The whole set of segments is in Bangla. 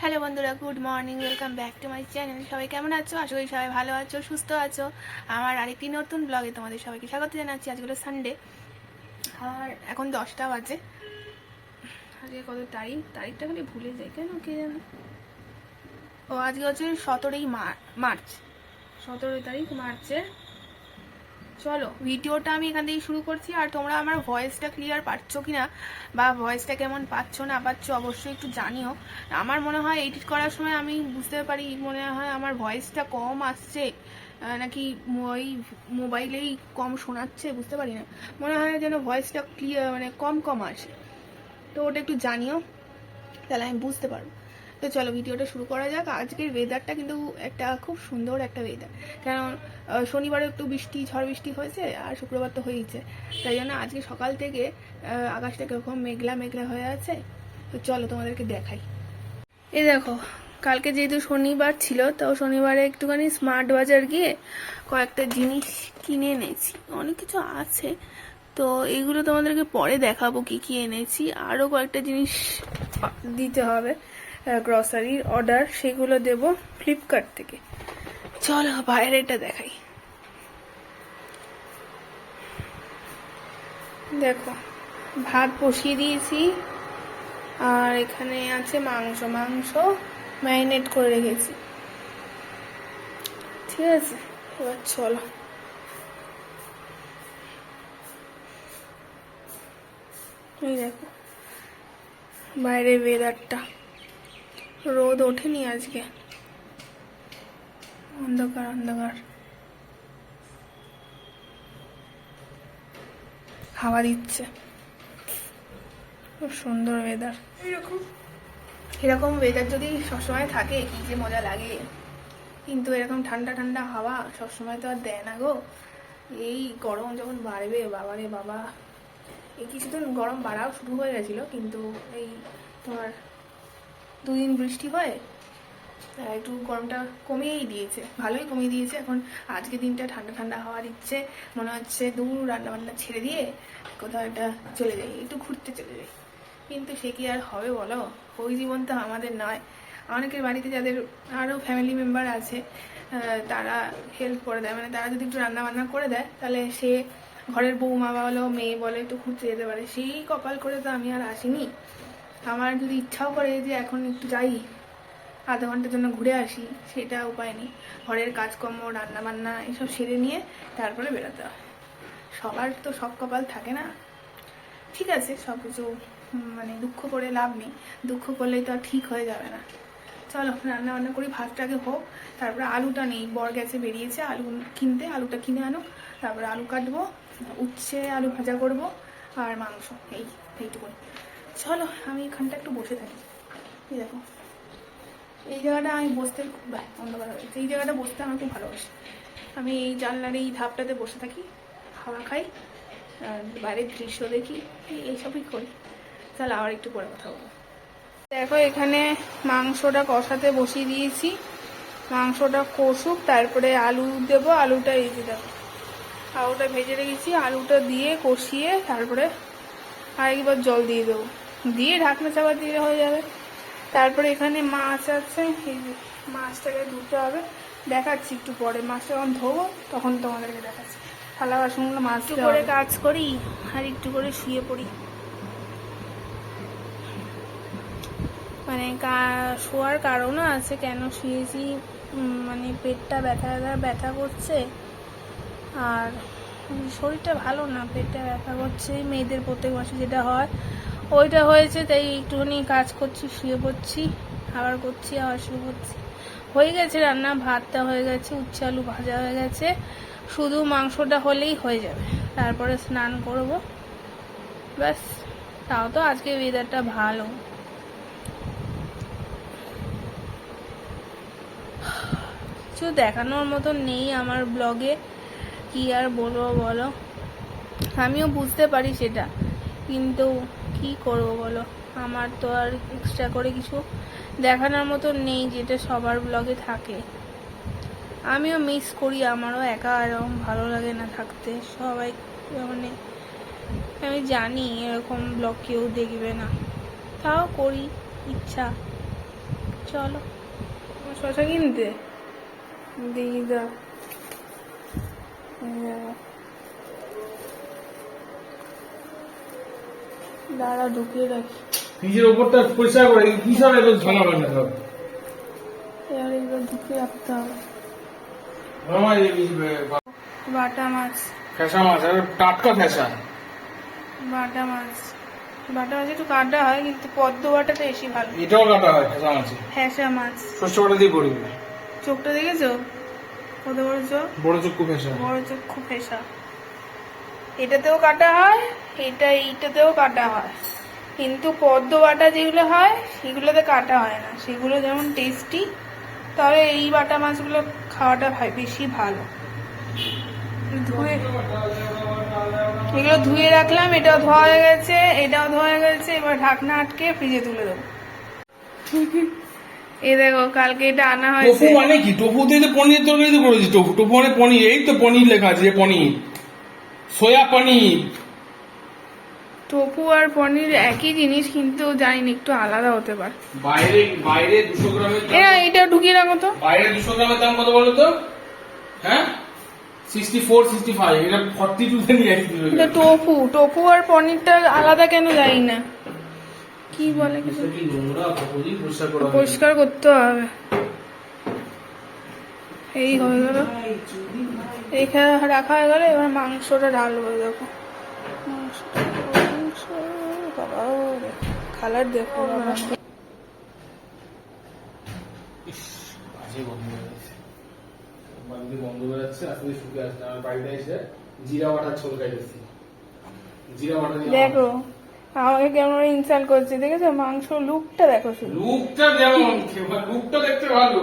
হ্যালো বন্ধুরা, good morning, welcome back to my channel. সবাই কেমন আছো? আশা করি সবাই ভালো আছো, সুস্থ আছো। আমার আরেকটি নতুন ব্লগে তোমাদের সবাইকে স্বাগত জানাচ্ছি। আজকে হলো সানডে আর এখন 10টা বাজে। আজকে কত তারিখটা খালি ভুলে যাই কেন কে জানে। ও আজকে হচ্ছে 17ই মার্চ, 17 তারিখ মার্চের। চলো ভিডিওটা আমি এখান থেকেই শুরু করছি। আর তোমরা আমার ভয়েসটা ক্লিয়ার পাচ্ছ কি না বা ভয়েসটা কেমন পাচ্ছ না পাচ্ছ অবশ্যই একটু জানিও। আমার মনে হয় এডিট করার সময় আমি বুঝতে পারি, মনে হয় আমার ভয়েসটা কম আসছে নাকি ওই মোবাইলেই কম শোনাচ্ছে, বুঝতে পারি না। মনে হয় যেন ভয়েসটা ক্লিয়ার মানে কম কম আসে, তো ওটা একটু জানিও, তাহলে আমি বুঝতে পারবো। তো চলো ভিডিওটা শুরু করা যাক। আজকের ওয়েদারটা কিন্তু একটা খুব সুন্দর একটা ওয়েদার, কারণ শনিবারে একটু ঝড় বৃষ্টি হয়েছে আর শুক্রবার তো হয়েইছে, তাই জন্য আজকে সকাল থেকে আকাশটা কীরকম মেঘলা মেঘলা হয়ে আছে। তো চলো তোমাদেরকে দেখাই। এই দেখো, কালকে যেহেতু শনিবার ছিল, তো শনিবারে একটুখানি স্মার্ট বাজার গিয়ে কয়েকটা জিনিস কিনে এনেছি। অনেক কিছু আছে, তো এইগুলো তোমাদেরকে পরে দেখাবো কি কি এনেছি। আরও কয়েকটা জিনিস দিতে হবে, গ্রসারির অর্ডার, সেগুলো দেব ফ্লিপকার্ট থেকে। চলো বাইরেটা দেখাই। দেখো, ভাত বসিয়ে দিয়েছি আর এখানে আছে মাংস ম্যারিনেট করে রেখেছি। ঠিক আছে, এবার চলো। এই দেখো বাইরের ওয়েদারটা, রোদ ওঠেনি আজকে, অন্ধকার অন্ধকার, হাওয়া দিচ্ছে, খুব সুন্দর ওয়েদার। এরকম ওয়েদার যদি সবসময় থাকে কি যে মজা লাগে, কিন্তু এরকম ঠান্ডা ঠান্ডা হাওয়া সবসময় তো আর দেয় না গো। এই গরম যখন বাড়বে, বাবারে বাবা, এই কিছুদিন গরম বাড়াও শুরু হয়ে গেছিলো, কিন্তু এই তোমার 2 দিন বৃষ্টি হয় একটু গরমটা কমিয়েই দিয়েছে, ভালোই কমিয়ে দিয়েছে। এখন আজকে দিনটা ঠান্ডা ঠান্ডা হাওয়া দিচ্ছে, মনে হচ্ছে দূর রান্নাবান্না ছেড়ে দিয়ে কোথাও একটা চলে যাই, একটু ঘুরতে চলে যাই। কিন্তু সে কি আর হবে বলো, ওই জীবন তো আমাদের নয়। অনেকের বাড়িতে যাদের আরও ফ্যামিলি মেম্বার আছে, তারা হেল্প করে দেয়, মানে তারা যদি একটু রান্না বান্না করে দেয়, তাহলে সে ঘরের বৌমা বলো মেয়ে বলে একটু ঘুরতে যেতে পারে। সেই কপাল করে তো আমি আর আসিনি। আমার যদি ইচ্ছাও করে যে এখন একটু যাই, আধা ঘন্টার জন্য ঘুরে আসি, সেটা উপায় নেই। ঘরের কাজকর্ম রান্না বান্না এসব সেরে নিয়ে তারপরে বেরোতে হয়। সবার তো সব কপাল থাকে না। ঠিক আছে, সব কিছু মানে দুঃখ করে লাভ নেই, দুঃখ করলেই তো আর ঠিক হয়ে যাবে না। চলো রান্না বান্না করি, ভাতটাকে হোক। তারপরে আলুটা নেই, বর গেছে বেরিয়েছে আলু কিনতে, আলুটা কিনে আনো, তারপরে আলু কাটবো, উচ্ছে আলু ভাজা করব, আর মাংস, এইটুকু। চলো আমি এখানটা একটু বসে থাকি। এই দেখো, এই জায়গাটা আমি বসতে অন্ধকার হয়েছে, এই জায়গাটা বসতে আমার খুব ভালোবাসি। আমি এই জানলার এই ধাপটাতে বসে থাকি, হাওয়া খাই, বাইরের দৃশ্য দেখি, এইসবই করি। তাহলে আবার একটু পরে কথা বলবো। দেখো এখানে মাংসটা কষাতে বসিয়ে দিয়েছি, মাংসটা কষুক, তারপরে আলু দেবো। আলুটা এই যে দেখো, আলুটা ভেজে রেখেছি, আলুটা দিয়ে কষিয়ে তারপরে আরেকবার জল দিয়ে দেবো, দিয়ে ঢাকনা চাপা দিয়ে হয়ে যাবে। তারপরে এখানে মাছ আছে, এই মাছটাকে ধুতে হবে, দেখাচ্ছি একটু পরে। মাছটা যখন ধোবো তখন তোমাদেরকে দেখাচ্ছি। থালা বাসনগুলো মাছ করে কাজ করি আর একটু করে শুয়ে পড়ি। মানে শোয়ার কারণও আছে কেন শুয়েছি, মানে পেটটা ব্যথা করছে, আর শরীরটা ভালো না, পেটটা ব্যথা করছে, মেয়েদের প্রত্যেক মাসে যেটা হয় ওইটা হয়েছে, তাই একটুখানি কাজ করছি, শুয়ে পড়ছি, আবার করছি, আবার শুয়ে পড়ছি। হয়ে গেছে রান্না, ভাতটা হয়ে গেছে, উচ্ছে আলু ভাজা হয়ে গেছে, শুধু মাংসটা হলেই হয়ে যাবে। তারপরে স্নান করব, ব্যাস। তাও তো আজকে ওয়েদারটা ভালো। কিছু দেখানোর মতন নেই আমার ব্লগে, কি আর বলবো বলো। আমিও বুঝতে পারি সেটা, কিন্তু কি করব বলো, আমার তো আর এক্সট্রা করে কিছু দেখানোর মতন নেই যেটা সবার ব্লগে থাকে। আমিও মিস করি, আমারও একা এরকম ভালো লাগে না থাকতে। সবাই মানে আমি জানি এরকম ব্লগ কেউ দেখবে না, তাও করি, ইচ্ছা। চলো শশা কিনতে দিদা দাঁড়া ঢুকিয়ে রাখি নিজের উপরটা পরিষ্কার করে কি সব এত ঝামেলা না সব এবার এগুলো ঢুকিয়ে রাখতে হবে। আমার বাটা মাছ ফ্যাসা মাছ আর টাটকা ফ্যাসা বাটা মাছ একটু কাটা হয় কিন্তু পদ্ম বাটাটা বেশি ভালো। এটাও কাটা হয় ফ্যাসা মাছে ফ্যাসা মাছ শস্য বাটা দিয়ে করবি চোখটা দেখেছো কত বড় চোখ, বড় চক্ষু ফ্যাসা বড় চোখ খুব ফেসা। এটাতেও কাটা হয়, এইটাতেও কাটা হয়, কিন্তু পদ্ম বাটা যেগুলো হয় সেগুলোতে কাটা হয় না, সেগুলো যেমন টেস্টি, তবে এই বাটা মাছগুলো খাওয়াটা বেশি ভালো। ধুয়ে এগুলো ধুয়ে রাখলাম, এটাও ধোয়া হয়ে গেছে, এটাও ধোয়া হয়ে গেছে। এবার ঢাকনা আটকে ফ্রিজে তুলে দেবো। এই দেখো কালকে এটা আনা টোফু হয়েছে। মানে কি? টোফু দিয়ে তো পনির তরকারি তো করেছি। টোফু মানে পনির, এই তো পনির লেখা আছে, পনির, সোয়া পনির। টোফু আর পনির একই জিনিস, কিন্তু জানি না একটু আলাদা হতে পারে। বাইরে 200 গ্রামের এটা ঢুকিয়ে রাখো তো। বাইরে 200 গ্রামের দাম কত বলো তো? হ্যাঁ 64 65, এটা 42 তে নিয়ে আসছি। এটা টোফু আর পনিরটা আলাদা কেন জানি না, কি বলে কিছু কি নোংরা কতদিন পরিষ্কার করা হয়। পরিষ্কার করতে হবে। এই হয়ে গেল, এখানে রাখা হয়ে গেল। এবার মাংসটা ঢালবো। দেখো মাংস, বাবা কালার দেখো বাবা। ইস, বাজে গন্ধ বেরোচ্ছে। বাড়িতে গন্ধ বেরোচ্ছে, আস্তে শুকে আসছে। আমার বাড়িতে এসে জিরা বাটার ঝোল খাইতেছি। জিরা বাটা দিয়ে দেখো আমাকে কেমন ইনসাল্ট করছে, দেখেছো? মাংস লুকটা দেখো, শুধু লুকটা যেমন, লুকটা দেখতে ভালো।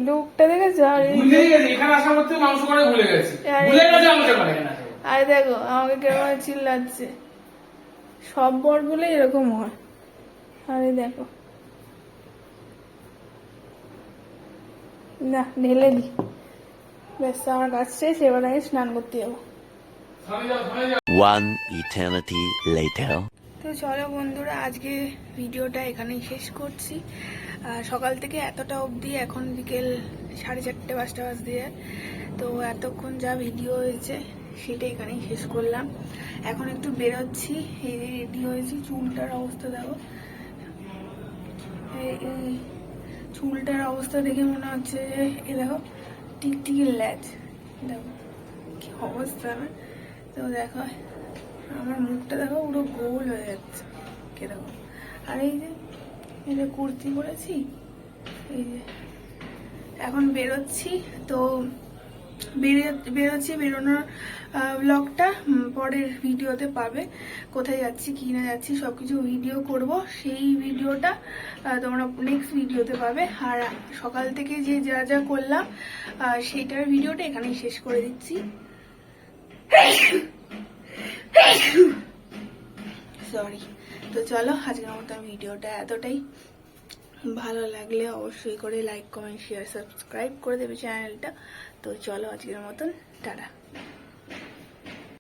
লুকটা দেখেছো? আর ভুলে গেছি, এখানে আসা করতে মাংস করে ভুলে গেছি। ভুলে গেছে আমাকে করে না। আর দেখো আমাকে কেমন চিল্লাচ্ছে। সব বরগুলো এরকম হয়। আরে দেখো না, ঢেলে দি, ব্যাস আমার কাজ শেষ। এবার আমি স্নান করতে যাবো। One eternity later. তো চলো বন্ধুরা, আজকে ভিডিওটা এখানেই শেষ করছি। সকাল থেকে এতটা অবধি, এখন বিকেল 4:30 5টা বাজতে যায়। তো এতক্ষণ যা ভিডিও হয়েছে সেটা এখানেই শেষ করলাম। এখন একটু বেরোচ্ছি, এই যে রেডি হয়েছি। চুলটার অবস্থা দেখো, এই চুলটার অবস্থা দেখে মনে হচ্ছে যে এ দেখো টিকটিকির ল্যাজ, দেখো কি অবস্থা না। তো দেখো আমার মুখটা দেখো পুরো গোল হয়ে যাচ্ছে, কে দেখো। আর এই যে কুর্তি পরেছি, এই যে এখন বেরোচ্ছি। তো বেরোনোর ব্লগটা পরের ভিডিওতে পাবে। কোথায় যাচ্ছি কি না যাচ্ছি সবকিছু ভিডিও করব, সেই ভিডিওটা তোমরা নেক্সট ভিডিওতে পাবে। আর সকাল থেকে যে যা করলাম সেইটার ভিডিওটা এখানেই শেষ করে দিচ্ছি। সরি। তো চলো আজকের মতন ভিডিওটা এতটাই। ভালো লাগলে অবশ্যই করে লাইক কমেন্ট শেয়ার সাবস্ক্রাইব করে দেবে চ্যানেলটা। তো চলো আজকের মতন টাটা।